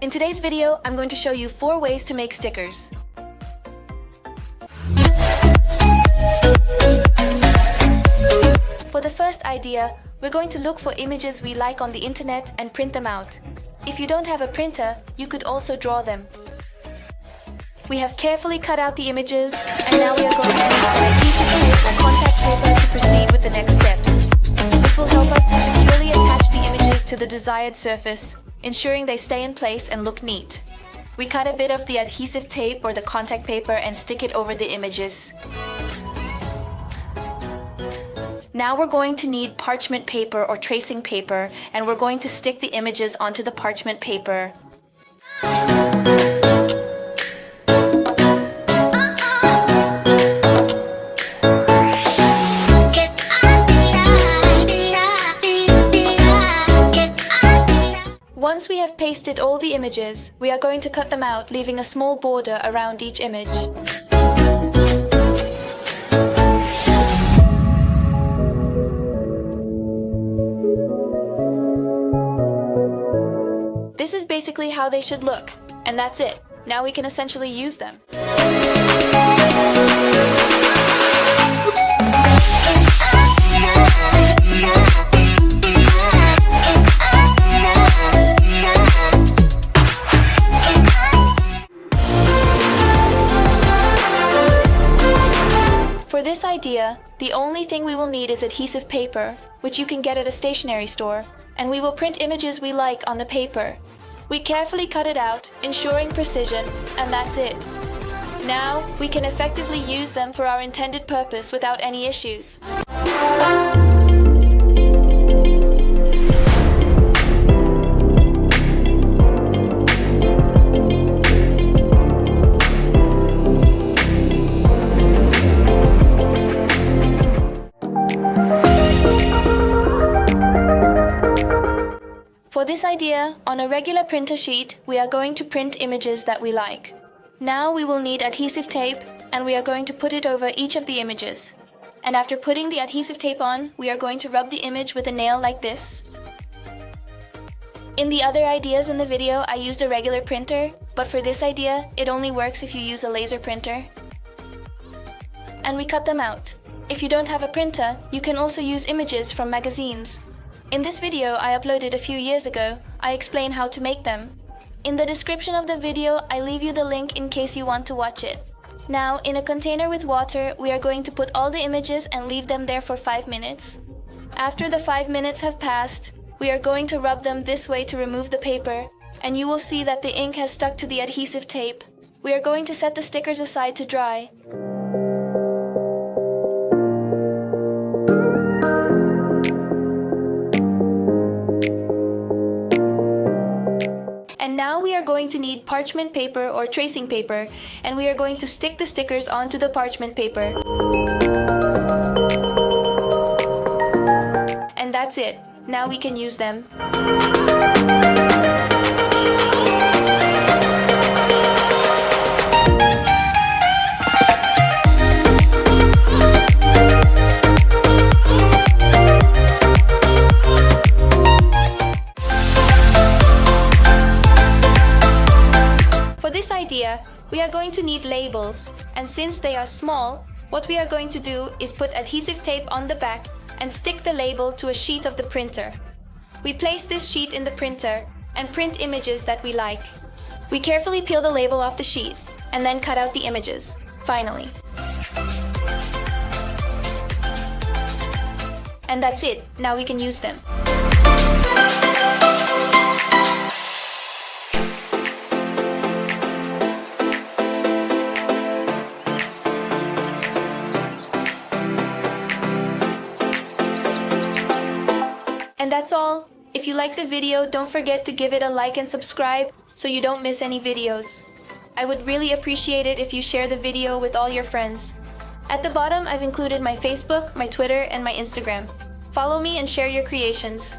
In today's video, I'm going to show you 4 ways to make stickers. For the first idea, we're going to look for images we like on the internet and print them out. If you don't have a printer, you could also draw them. We have carefully cut out the images, and now we are going to use some adhesive tape or contact paper to proceed with the next steps. This will help us to securely attach the images to the desired surface, ensuring they stay in place and look neat. We cut a bit of the adhesive tape or the contact paper and stick it over the images. Now we're going to need parchment paper or tracing paper, and we're going to stick the images onto the parchment paper. Once we have pasted all the images, we are going to cut them out, leaving a small border around each image. This is basically how they should look, and that's it. Now we can essentially use them. For this idea, the only thing we will need is adhesive paper, which you can get at a stationery store, and we will print images we like on the paper. We carefully cut it out, ensuring precision, and that's it. Now, we can effectively use them for our intended purpose without any issues. For this idea, on a regular printer sheet, we are going to print images that we like. Now we will need adhesive tape, and we are going to put it over each of the images. And after putting the adhesive tape on, we are going to rub the image with a nail like this. In the other ideas in the video, I used a regular printer, but for this idea, it only works if you use a laser printer. And we cut them out. If you don't have a printer, you can also use images from magazines. In this video I uploaded a few years ago, I explain how to make them. In the description of the video, I leave you the link in case you want to watch it. Now, in a container with water, we are going to put all the images and leave them there for 5 minutes. After the 5 minutes have passed, we are going to rub them this way to remove the paper, and you will see that the ink has stuck to the adhesive tape. We are going to set the stickers aside to dry. And now we are going to need parchment paper or tracing paper, and we are going to stick the stickers onto the parchment paper. And that's it. Now we can use them. We are going to need labels, and since they are small, what we are going to do is put adhesive tape on the back and stick the label to a sheet of the printer. We place this sheet in the printer and print images that we like. We carefully peel the label off the sheet and then cut out the images, finally. And that's it, now we can use them. And that's all. If you like the video, don't forget to give it a like and subscribe so you don't miss any videos. I would really appreciate it if you share the video with all your friends. At the bottom, I've included my Facebook, my Twitter, and my Instagram. Follow me and share your creations.